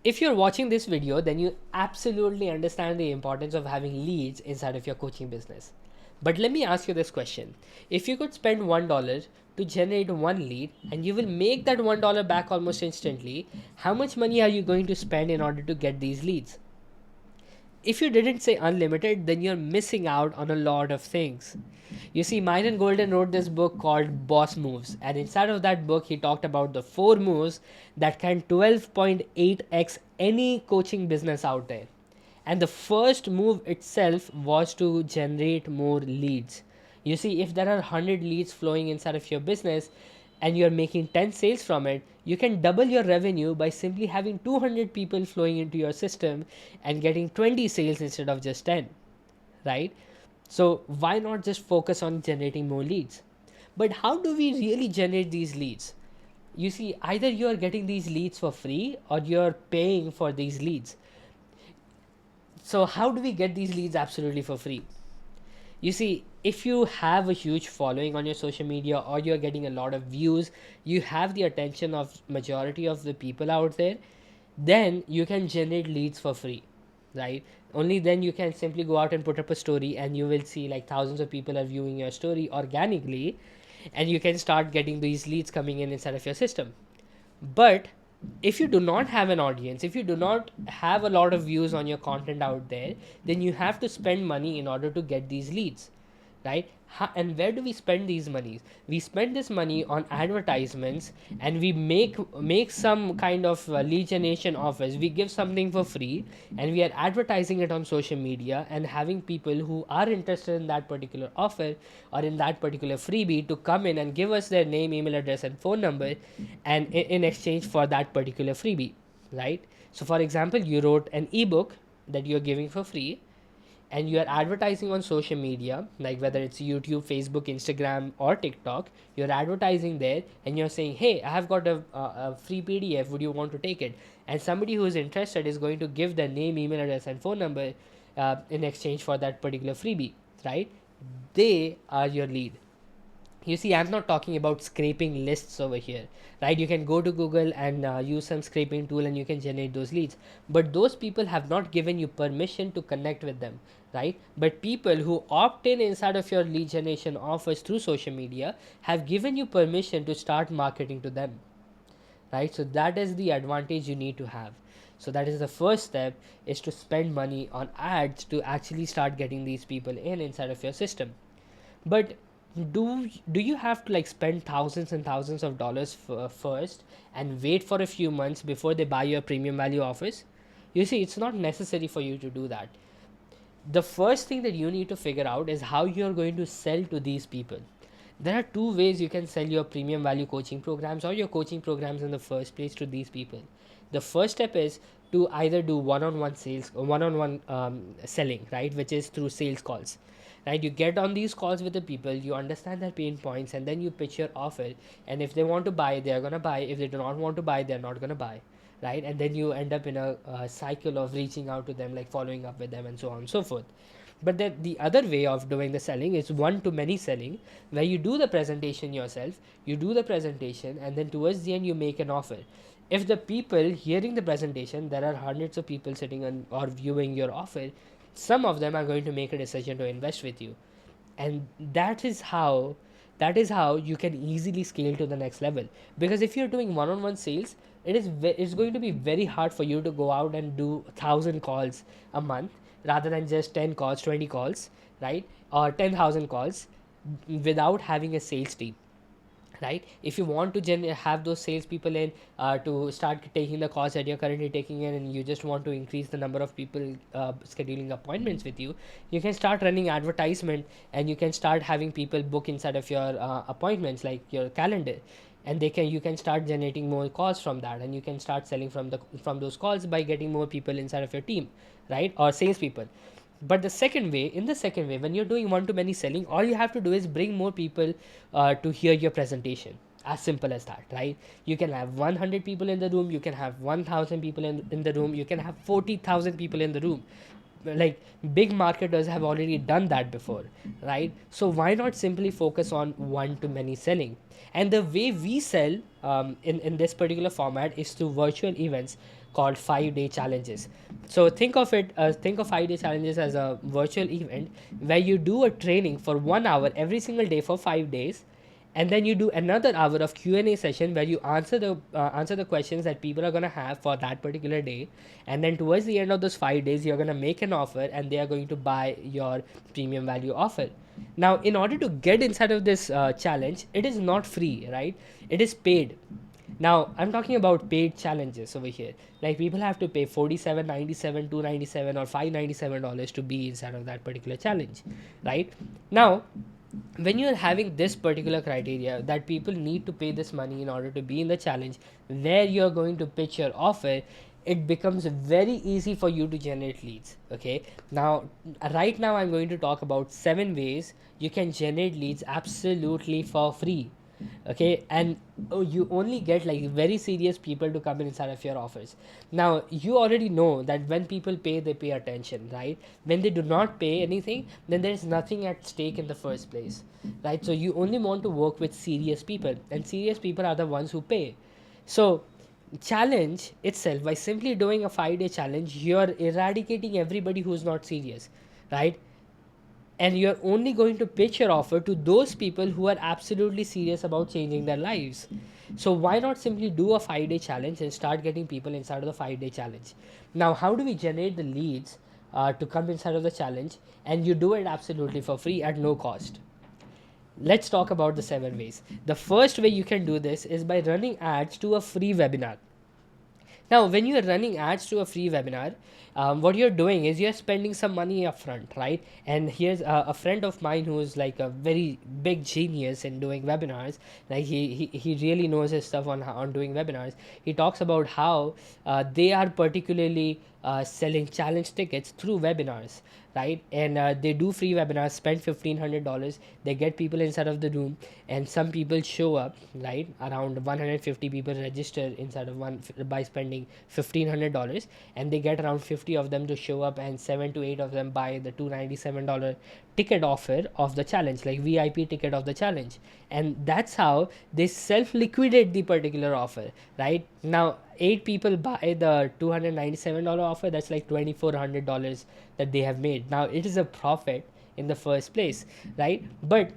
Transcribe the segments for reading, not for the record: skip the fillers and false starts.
If you're watching this video, then you absolutely understand the importance of having leads inside of your coaching business. But let me ask you this question. If you could spend $1 to generate one lead and you will make that $1 back almost instantly, how much money are you going to spend in order to get these leads? If you didn't say unlimited, then you're missing out on a lot of things. You see, Myron Golden wrote this book called Boss Moves, and inside of that book, he talked about the 4 moves that can 12.8x any coaching business out there. And the first move itself was to generate more leads. You see, if there are 100 leads flowing inside of your business and you're making 10 sales from it, you can double your revenue by simply having 200 people flowing into your system and getting 20 sales instead of just 10, right? So, why not just focus on generating more leads? But how do we really generate these leads? You see, either you are getting these leads for free or you're paying for these leads. So, how do we get these leads absolutely for free? You see, if you have a huge following on your social media or you're getting a lot of views, you have the attention of majority of the people out there, then you can generate leads for free, right? Only then you can simply go out and put up a story and you will see like thousands of people are viewing your story organically, and you can start getting these leads coming in inside of your system. But if you do not have an audience, if you do not have a lot of views on your content out there, then you have to spend money in order to get these leads, right? And where do we spend these monies? We spend this money on advertisements, and we make some kind of lead generation offers. We give something for free and we are advertising it on social media and having people who are interested in that particular offer or in that particular freebie to come in and give us their name, email address and phone number, and in exchange for that particular freebie, right? So for example, you wrote an ebook that you're giving for free, and you are advertising on social media, like whether it's YouTube, Facebook, Instagram, or TikTok. You're advertising there and you're saying, hey, I have got a free PDF, would you want to take it? And somebody who is interested is going to give their name, email address and phone number in exchange for that particular freebie, right? They are your lead. You see, I'm not talking about scraping lists over here, right? You can go to Google and use some scraping tool and you can generate those leads, but those people have not given you permission to connect with them, right? But people who opt in inside of your lead generation offers through social media have given you permission to start marketing to them, right? So that is the advantage you need to have. So that is the first step, is to spend money on ads to actually start getting these people in inside of your system. But do you have to like spend thousands and thousands of dollars first and wait for a few months before they buy your premium value offers? You see, it's not necessary for you to do that. The first thing that you need to figure out is how you're going to sell to these people. There are two ways you can sell your premium value coaching programs or your coaching programs in the first place to these people. The first step is to either do one-on-one sales or one-on-one selling, right, which is through sales calls, right? You get on these calls with the people, you understand their pain points, and then you pitch your offer. And if they want to buy, they're going to buy. If they do not want to buy, they're not going to buy, right? And then you end up in a cycle of reaching out to them, like following up with them and so on and so forth. But then the other way of doing the selling is one to many selling, where you do the presentation yourself, you do the presentation, and then towards the end you make an offer. If the people hearing the presentation, there are hundreds of people sitting on or viewing your offer, some of them are going to make a decision to invest with you. And that is how you can easily scale to the next level. Because if you're doing one-on-one sales, it's going to be very hard for you to go out and do 1,000 calls a month rather than just 10 calls, 20 calls, right? Or 10,000 calls without having a sales team, right? If you want to have those salespeople in to start taking the calls that you're currently taking in, and you just want to increase the number of people scheduling appointments with you, you can start running advertisement and you can start having people book inside of your appointments, like your calendar. And you can start generating more calls from that, and you can start selling from those calls by getting more people inside of your team, right? Or salespeople. But in the second way, when you're doing one to many selling, all you have to do is bring more people to hear your presentation. As simple as that, right? You can have 100 people in the room, you can have 1,000 people in the room, you can have 40,000 people in the room. Like, big marketers have already done that before, right? So why not simply focus on one to many selling? And the way we sell in this particular format is through virtual events called 5-day challenges. So think of 5-day challenges as a virtual event where you do a training for 1 hour every single day for 5 days, and then you do another hour of Q&A session where you answer the questions that people are going to have for that particular day. And then towards the end of those 5 days, you're going to make an offer and they are going to buy your premium value offer. Now, in order to get inside of this challenge, it is not free, right? It is paid. Now I'm talking about paid challenges over here. Like people have to pay 47.97, 297, or $597 to be inside of that particular challenge, right? Now, when you're having this particular criteria that people need to pay this money in order to be in the challenge where you're going to pitch your offer, it becomes very easy for you to generate leads. Okay, now right now I'm going to talk about 7 ways you can generate leads absolutely for free. Okay, and you only get like very serious people to come in inside of your offers. Now you already know that when people pay, they pay attention, right? When they do not pay anything, then there is nothing at stake in the first place, right? So you only want to work with serious people, and serious people are the ones who pay. So challenge itself, by simply doing a 5-day challenge, you're eradicating everybody who's not serious, right? And you're only going to pitch your offer to those people who are absolutely serious about changing their lives. So why not simply do a 5-day challenge and start getting people inside of the 5-day challenge? Now, how do we generate the leads to come inside of the challenge? And you do it absolutely for free at no cost. Let's talk about the 7 ways. The first way you can do this is by running ads to a free webinar. Now, when you are running ads to a free webinar, what you're doing is you're spending some money upfront, right? And here's a friend of mine who's like a very big genius in doing webinars. Like he really knows his stuff on doing webinars. He talks about how they are particularly selling challenge tickets through webinars, right? And they do free webinars, spend $1,500, they get people inside of the room, and some people show up, right? Around 150 people register inside of one by spending $1,500, and they get around 50 of them to show up, and 7 to 8 of them buy the $297 ticket offer of the challenge, like VIP ticket of the challenge. And that's how they self-liquidate the particular offer, right? Now 8 people buy the $297 offer, that's like $2,400 that they have made. Now it is a profit in the first place, right? But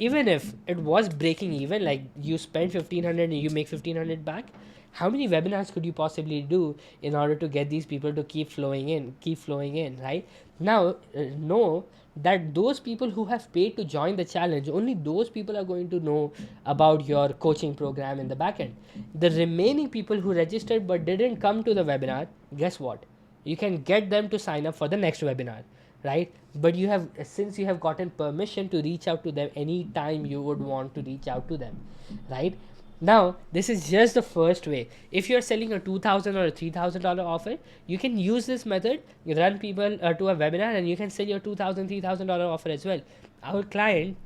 even if it was breaking even, like you spend 1,500 and you make 1,500 back, how many webinars could you possibly do in order to get these people to keep flowing in, right? Now know that those people who have paid to join the challenge, only those people are going to know about your coaching program in the back end. The remaining people who registered but didn't come to the webinar, guess what? You can get them to sign up for the next webinar, right? But you have, since you have gotten permission to reach out to them anytime you would want to reach out to them, right? Now this is just the first way. If you're selling a $2,000 or a $3,000 offer, you can use this method. You run people to a webinar and you can sell your $2,000, $3,000 offer as well. Our client,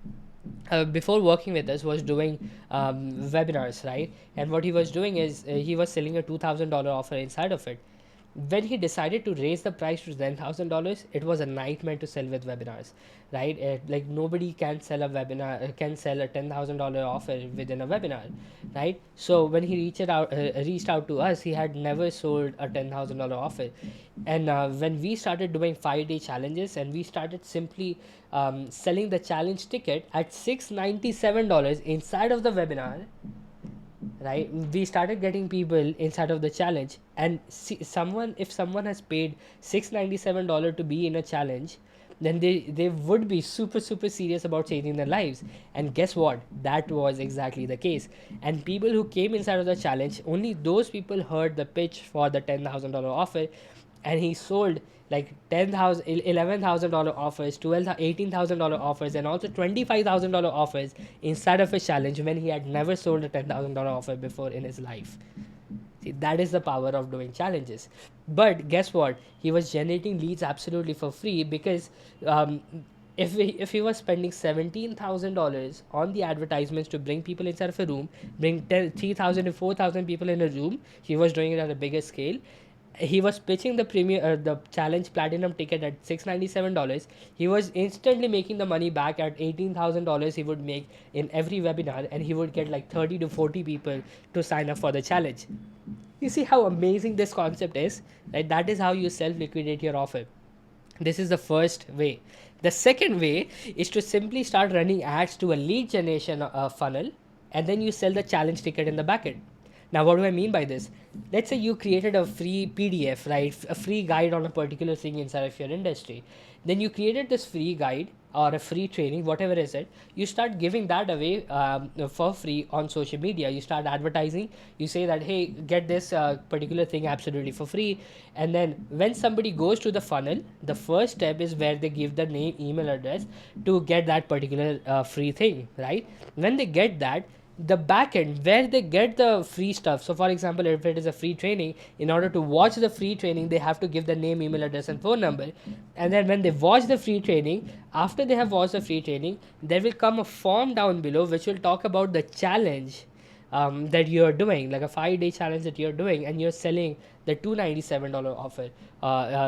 before working with us, was doing webinars, right? And what he was doing is he was selling a $2,000 offer inside of it. When he decided to raise the price to $10,000, it was a nightmare to sell with webinars, right? Like nobody can sell a webinar, can sell a $10,000 offer within a webinar, right? So when he reached out to us, he had never sold a $10,000 offer. And when we started doing 5-day challenges, and we started simply selling the challenge ticket at $697 inside of the webinar, right? We started getting people inside of the challenge, and if someone has paid $697 to be in a challenge, then they would be super serious about changing their lives. And guess what? That was exactly the case. And people who came inside of the challenge, only those people heard the pitch for the $10,000 offer, and he sold like $11,000 offers, $18,000 offers, and also $25,000 offers inside of a challenge when he had never sold a $10,000 offer before in his life. See, that is the power of doing challenges. But guess what? He was generating leads absolutely for free, because if he was spending $17,000 on the advertisements to bring people inside of a room, bring 3,000 to 4,000 people in a room, he was doing it at a bigger scale. he was pitching the premium the challenge platinum ticket at $697. He was instantly making the money back at $18,000 he would make in every webinar, and he would get like 30 to 40 people to sign up for the challenge. You see how amazing this concept is, right? That is how you self liquidate your offer. This is the first way. The second way is to simply start running ads to a lead generation funnel, and then you sell the challenge ticket in the backend. Now, what do I mean by this? Let's say you created a free PDF, right? A free guide on a particular thing inside of your industry. Then you created this free guide or a free training, whatever is it. You start giving that away for free on social media. You start advertising. You say that, hey, get this particular thing absolutely for free. And then when somebody goes to the funnel, the first step is where they give the name, email address to get that particular free thing, right? When they get that, the backend where they get the free stuff. So, for example, if it is a free training, in order to watch the free training, they have to give the name, email address, and phone number. And then when they watch the free training, after they have watched the free training, there will come a form down below which will talk about the challenge that you're doing, like a 5-day challenge that you're doing, and you're selling the $297 offer,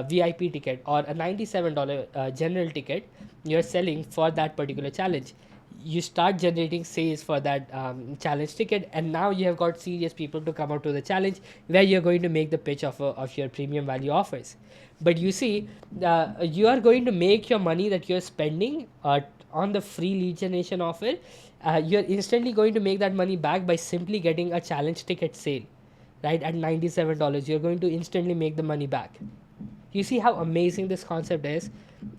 VIP ticket, or a $97 general ticket you're selling for that particular challenge. You start generating sales for that challenge ticket, and now you have got serious people to come out to the challenge where you're going to make the pitch of your premium value offers. But you see, you are going to make your money that you're spending on the free lead generation offer. You're instantly going to make that money back by simply getting a challenge ticket sale, right? At $97, you're going to instantly make the money back. You see how amazing this concept is.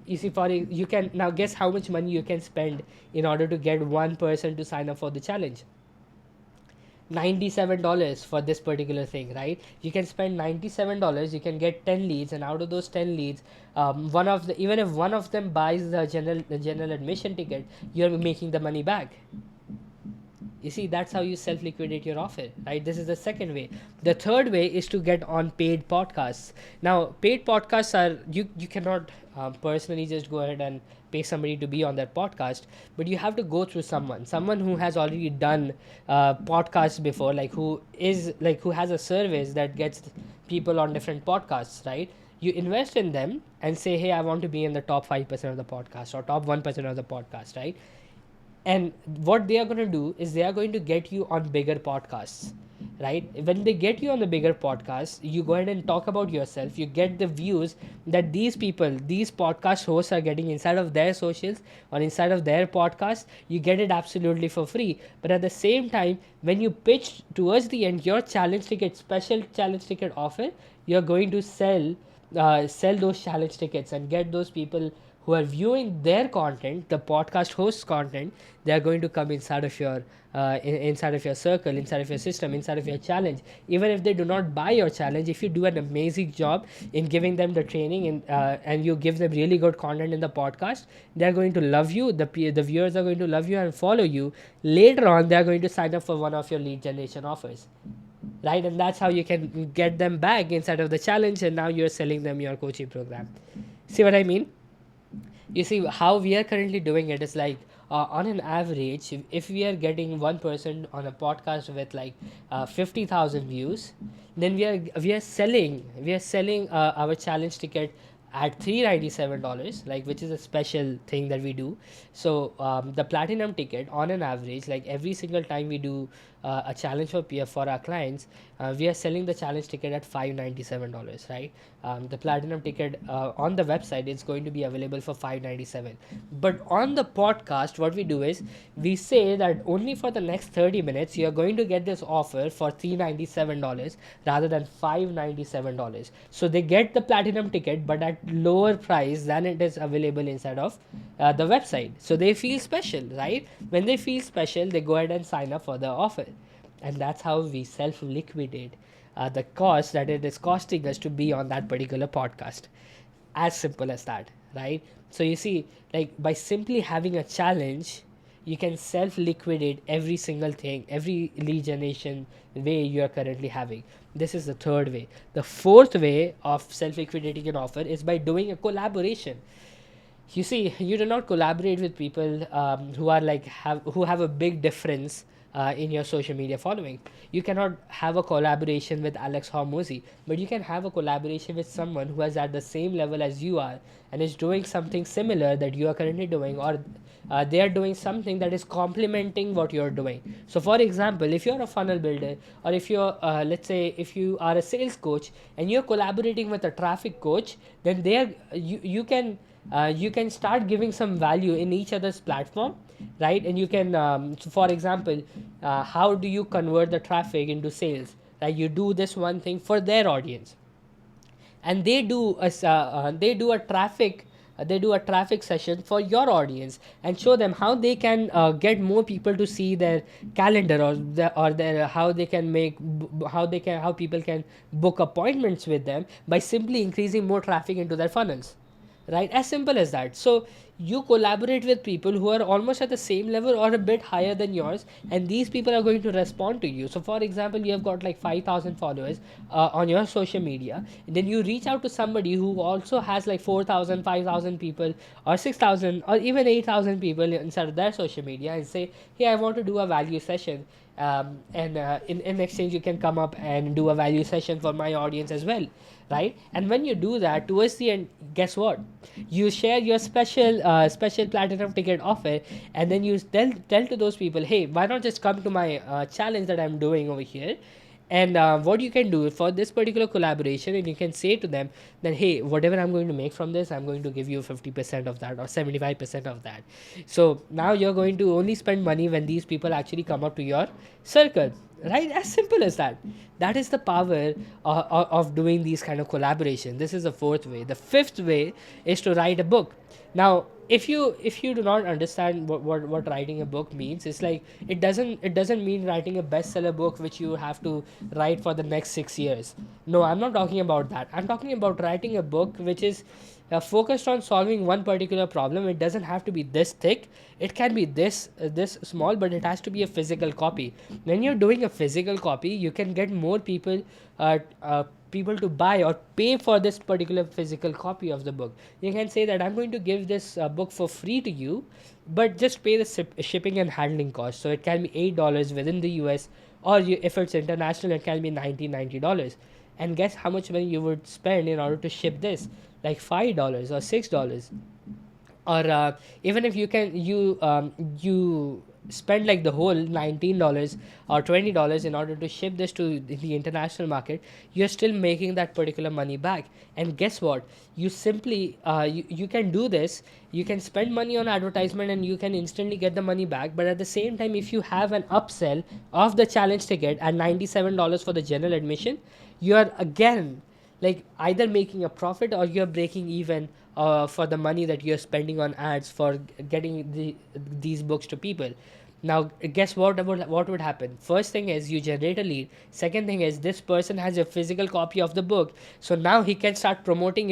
You see, you can now guess how much money you can spend in order to get one person to sign up for the challenge. $97 for this particular thing, right? You can spend $97, you can get 10 leads, and out of those 10 leads, even if one of them buys the general admission ticket, you're making the money back. You see, that's how you self liquidate your offer, right? This is the second way. The third way is to get on paid podcasts. Now, paid podcasts are, you cannot personally just go ahead and pay somebody to be on that podcast, but you have to go through someone who has already done podcasts before, who has a service that gets people on different podcasts, right? You invest in them and say, hey, I want to be in the top 5% of the podcast or top 1% of the podcast, right? And what they are going to do is they are going to get you on bigger podcasts, right? When they get you on the bigger podcasts, you go ahead and talk about yourself. You get the views that these podcast hosts are getting inside of their socials or inside of their podcast. You get it absolutely for free. But at the same time, when you pitch towards the end your special challenge ticket offer, you're going to sell those challenge tickets and get those people who are viewing their content, the podcast host's content. They are going to come inside of your inside of your circle, inside of your system, inside of your challenge. Even if they do not buy your challenge, if you do an amazing job in giving them the training and you give them really good content in the podcast, they are going to love you. The viewers are going to love you and follow you. Later on, they are going to sign up for one of your lead generation offers, right? And that's how you can get them back inside of the challenge, and now you're selling them your coaching program. See what I mean? You see how we are currently doing it is like, on an average, if we are getting one person on a podcast with 50,000 views, then we are selling our challenge ticket at $397, which is a special thing that we do. So the platinum ticket, on an average, every single time we do a challenge for our clients, we are selling the challenge ticket at $597, right? The platinum ticket on the website is going to be available for $597, but on the podcast, what we do is we say that only for the next 30 minutes you are going to get this offer for $397 rather than $597. So they get the platinum ticket but at lower price than it is available inside of the website. So they feel special, right? When they feel special, they go ahead and sign up for the offer. And that's how we self liquidate the cost that it is costing us to be on that particular podcast. As simple as that, right? So you see, by simply having a challenge, you can self liquidate every single thing, every lead generation way you are currently having. This is the third way. The fourth way of self liquidating an offer is by doing a collaboration. You see, you do not collaborate with people who are who have a big difference in your social media following. You cannot have a collaboration with Alex Hormozy, but you can have a collaboration with someone who is at the same level as you are and is doing something similar that you are currently doing, or they are doing something that is complementing what you're doing. So for example, if you're a funnel builder, or if you're let's say if you are a sales coach and you're collaborating with a traffic coach, then you can start giving some value in each other's platform, right? And you can so for example, how do you convert the traffic into sales, right? You do this one thing for their audience, and they do a traffic session for your audience and show them how they can get more people to see their calendar, or their how they can how people can book appointments with them by simply increasing more traffic into their funnels, right? As simple as that. So you collaborate with people who are almost at the same level or a bit higher than yours, and these people are going to respond to you. So for example, you have got like 5,000 followers on your social media, and then you reach out to somebody who also has like 4,000, 5,000 people, or 6,000, or even 8,000 people inside of their social media, and say, hey, I want to do a value session, and in exchange you can come up and do a value session for my audience as well, right? And when you do that, towards the end, guess what? You share your special platinum ticket offer, and then you tell to those people, hey, why not just come to my challenge that I'm doing over here. And what you can do for this particular collaboration, and you can say to them that, hey, whatever I'm going to make from this, I'm going to give you 50% of that, or 75% of that. So now you're going to only spend money when these people actually come up to your circle, right? As simple as that. That is the power of doing these kind of collaboration. This is the fourth way. The fifth way is to write a book. Now, if you do not understand what writing a book means, it's like it doesn't mean writing a bestseller book which you have to write for the next 6 years. No, I'm not talking about that. I'm talking about writing a book which is focused on solving one particular problem. It doesn't have to be this thick. It can be this small, but it has to be a physical copy. When you're doing a physical copy, you can get more people to buy or pay for this particular physical copy of the book. You can say that I'm going to give this book for free to you, but just pay the shipping and handling cost. So it can be $8 within the US, or if it's international, it can be $90. And guess how much money you would spend in order to ship this? Like $5 or $6. Or even if you spend like the whole $19 or $20 in order to ship this to the international market, you're still making that particular money back. And guess what? You simply you can do this. You can spend money on advertisement and you can instantly get the money back. But at the same time, if you have an upsell of the challenge ticket at $97 for the general admission, you are again like either making a profit, or you're breaking even for the money that you're spending on ads for getting these books to people. Now guess what would happen? First thing is you generate a lead. Second thing is this person has a physical copy of the book, so now he can start promoting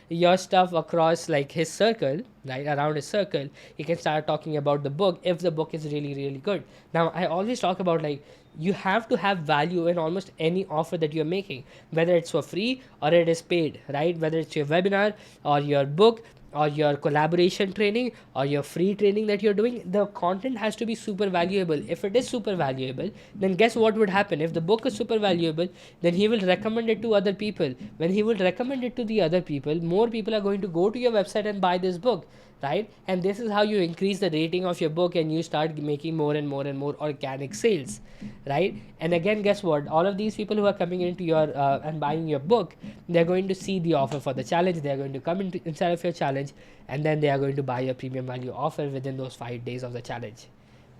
your stuff across like his circle, right? Around his circle, he can start talking about the book if the book is really really good. Now I always talk about like you have to have value in almost any offer that you're making, whether it's for free or it is paid, right? Whether it's your webinar or your book or your collaboration training or your free training that you're doing, the content has to be super valuable. If it is super valuable, then guess what would happen? If the book is super valuable, then he will recommend it to other people. When he will recommend it to the other people, more people are going to go to your website and buy this book, right? And this is how you increase the rating of your book, and you start making more and more and more organic sales, right? And again, guess what? All of these people who are coming into your and buying your book, they're going to see the offer for the challenge. They're going to come inside of your challenge, and then they are going to buy your premium value offer within those 5 days of the challenge,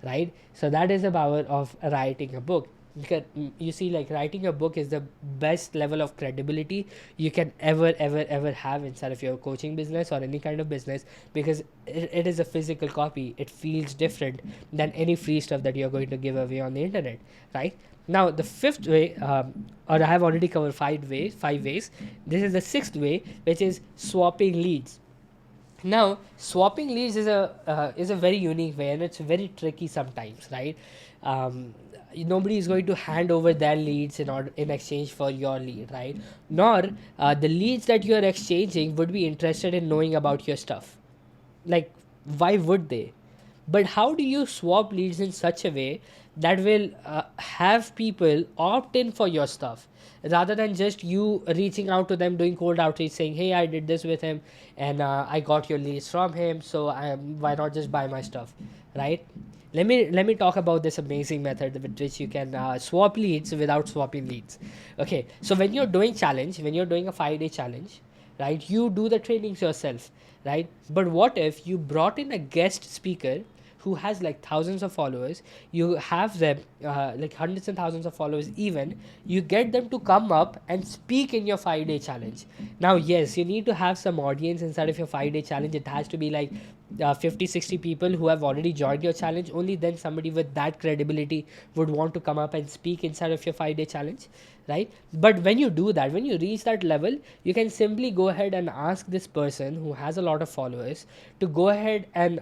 right? So that is the power of writing a book. Because you see, like writing a book is the best level of credibility you can ever have inside of your coaching business or any kind of business, because it is a physical copy. It feels different than any free stuff that you're going to give away on the internet, right? Now the fifth way, or I have already covered 5 ways. This is the sixth way, which is swapping leads. Now swapping leads is a very unique way, and it's very tricky sometimes, right? um, Nobody is going to hand over their leads in exchange for your lead, right? Nor the leads that you are exchanging would be interested in knowing about your stuff. Like, why would they? But how do you swap leads in such a way that will have people opt in for your stuff, rather than just you reaching out to them, doing cold outreach, saying, hey, I did this with him and I got your leads from him, so why not just buy my stuff, right? Let me talk about this amazing method with which you can swap leads without swapping leads. Okay, so when you're doing challenge, when you're doing a 5-day challenge, right, you do the trainings yourself, right? But what if you brought in a guest speaker who has like thousands of followers? You have them like hundreds and thousands of followers even. You get them to come up and speak in your 5-day challenge. Now yes, you need to have some audience inside of your 5-day challenge. It has to be like 50-60 people who have already joined your challenge. Only then somebody with that credibility would want to come up and speak inside of your 5-day challenge, right? But when you do that, when you reach that level, you can simply go ahead and ask this person who has a lot of followers to go ahead and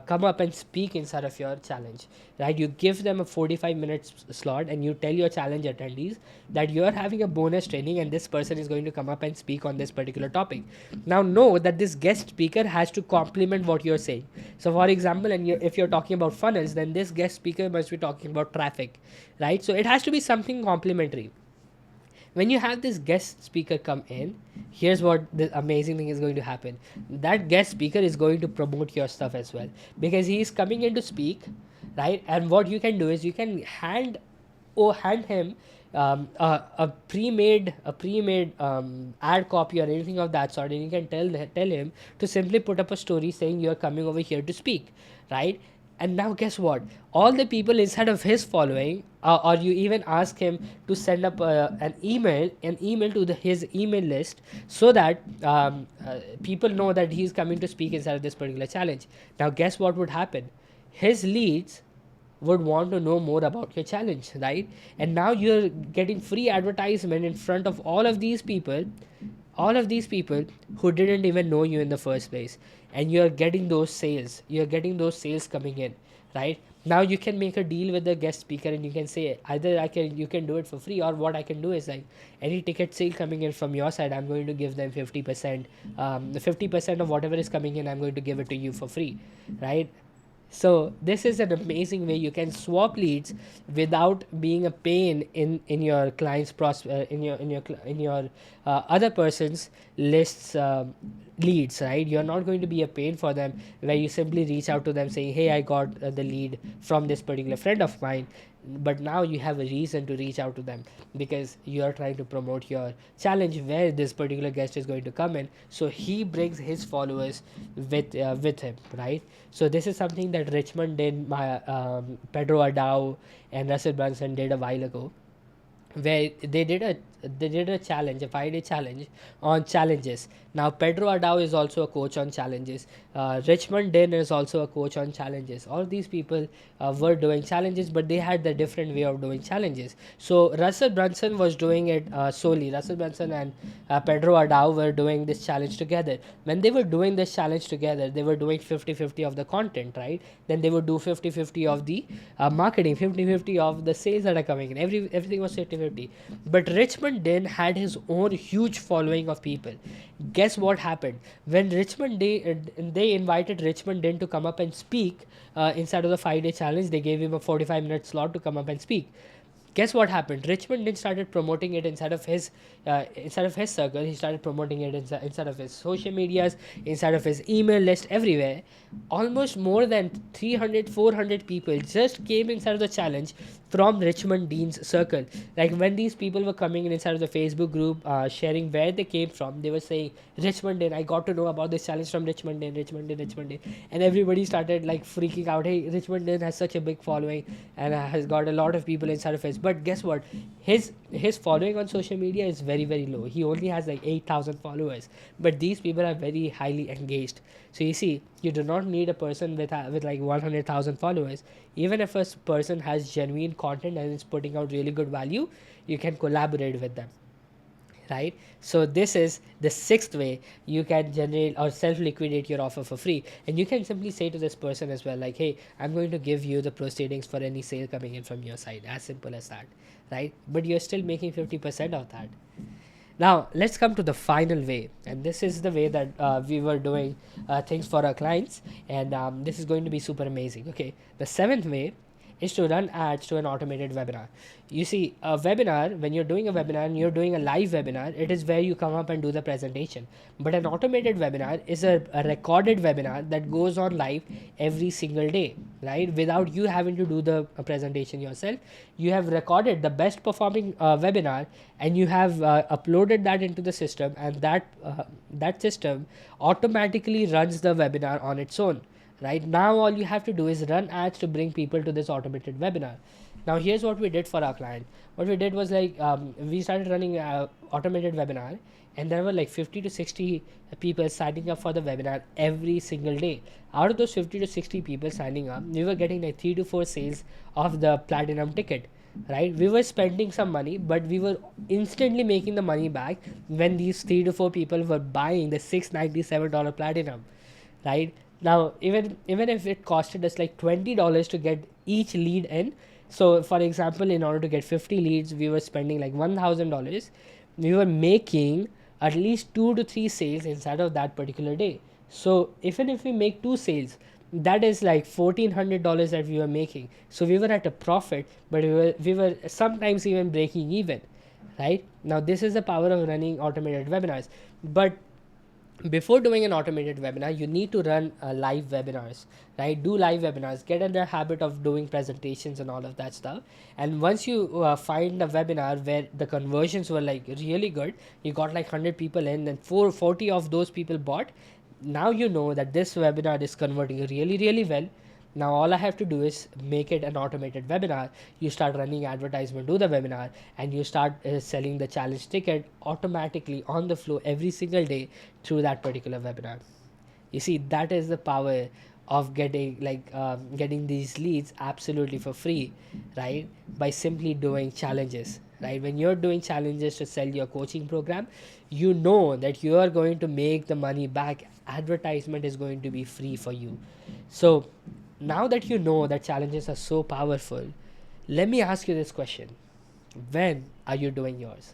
come up and speak inside of your challenge, right? You give them a 45 minutes slot and you tell your challenge attendees that you're having a bonus training and this person is going to come up and speak on this particular topic. Now know that this guest speaker has to complement what you're saying. So for example, if you're talking about funnels, then this guest speaker must be talking about traffic, right? So it has to be something complementary. When you have this guest speaker come in, here's what the amazing thing is going to happen. That guest speaker is going to promote your stuff as well, because he is coming in to speak, right? And what you can do is you can hand him a pre-made ad copy or anything of that sort, and you can tell him to simply put up a story saying you're coming over here to speak, right? And now guess what? All the people inside of his following, or you even ask him to send up an email to his email list, so that people know that he's coming to speak inside of this particular challenge. Now guess what would happen? His leads would want to know more about your challenge, right? And now you're getting free advertisement in front of all of these people who didn't even know you in the first place, and you're getting those sales coming in, right? Now you can make a deal with the guest speaker and you can say, either you can do it for free, or what I can do is, like, any ticket sale coming in from your side, I'm going to give them 50%. The 50% of whatever is coming in, I'm going to give it to you for free, right? So this is an amazing way you can swap leads without being a pain in your client's in your other person's lists, leads, right? You're not going to be a pain for them, where you simply reach out to them saying, hey, I got the lead from this particular friend of mine. But now you have a reason to reach out to them, because you are trying to promote your challenge where this particular guest is going to come in, so he brings his followers with him, right? So this is something that Richmond did, Pedro Adao and Russell Brunson did a while ago, where they did a challenge, a 5-day challenge on challenges. Now Pedro Adao is also a coach on challenges. Richmond Din is also a coach on challenges. All these people were doing challenges, but they had the different way of doing challenges. So Russell Brunson was doing it solely. Russell Brunson and Pedro Adao were doing this challenge together. When they were doing this challenge together, they were doing 50-50 of the content, right? Then they would do 50-50 of the marketing, 50-50 of the sales that are coming in. Everything was 50-50. But Richmond Din had his own huge following of people. Guess what happened? When they invited Richmond Din to come up and speak inside of the 5-day challenge, they gave him a 45-minute slot to come up and speak. Guess what happened? Richmond then started promoting it inside of his circle. He started promoting it inside of his social medias, inside of his email list, everywhere. Almost more than 300-400 people just came inside of the challenge from Richmond Dean's circle. Like, when these people were coming in inside of the Facebook group, sharing where they came from, they were saying, Richmond Dean, I got to know about this challenge from Richmond Dean, Richmond Dean, Richmond Dean. And everybody started like freaking out. Hey, Richmond Dean has such a big following and has got a lot of people inside of his. But guess what? His following on social media is very, very low. He only has like 8,000 followers. But these people are very highly engaged. So you see, you do not need a person with like 100,000 followers. Even if a person has genuine content and is putting out really good value, you can collaborate with them, right? So this is the 6th way you can generate or self-liquidate your offer for free. And you can simply say to this person as well, like, hey, I'm going to give you the proceedings for any sale coming in from your side. As simple as that, right? But you're still making 50% of that. Now let's come to the final way, and this is the way that we were doing things for our clients, and this is going to be super amazing. Okay, the 7th way is to run ads to an automated webinar. You see, a webinar, when you're doing a webinar and you're doing a live webinar, it is where you come up and do the presentation. But an automated webinar is a recorded webinar that goes on live every single day, right? Without you having to do the presentation yourself, you have recorded the best performing webinar, and you have uploaded that into the system, and that system automatically runs the webinar on its own. Right now, all you have to do is run ads to bring people to this automated webinar. Now, here's what we did for our client. What we did was like we started running automated webinar, and there were like 50 to 60 people signing up for the webinar every single day. Out of those 50 to 60 people signing up, we were getting like 3 to 4 sales of the platinum ticket. Right, we were spending some money, but we were instantly making the money back when these 3 to 4 people were buying the $697 platinum. Right now, even if it costed us like $20 to get each lead in, so for example, in order to get 50 leads, we were spending like $1,000. We were making at least 2 to 3 sales inside of that particular day. So even if we make 2 sales, that is like $1,400 that we were making. So we were at a profit, but we were sometimes even breaking even. Right now, this is the power of running automated webinars. But before doing an automated webinar, you need to run live webinars, right? Do live webinars, get in the habit of doing presentations and all of that stuff. And once you find a webinar where the conversions were like really good, you got like 100 people in, and 440 of those people bought. Now you know that this webinar is converting really, really well. Now all I have to do is make it an automated webinar. You start running advertisement to the webinar, and you start selling the challenge ticket automatically on the flow every single day through that particular webinar. You see, that is the power of getting these leads absolutely for free, right? By simply doing challenges. Right, when you're doing challenges to sell your coaching program, you know that you are going to make the money back. Advertisement is going to be free for you. So now that you know that challenges are so powerful, let me ask you this question: when are you doing yours?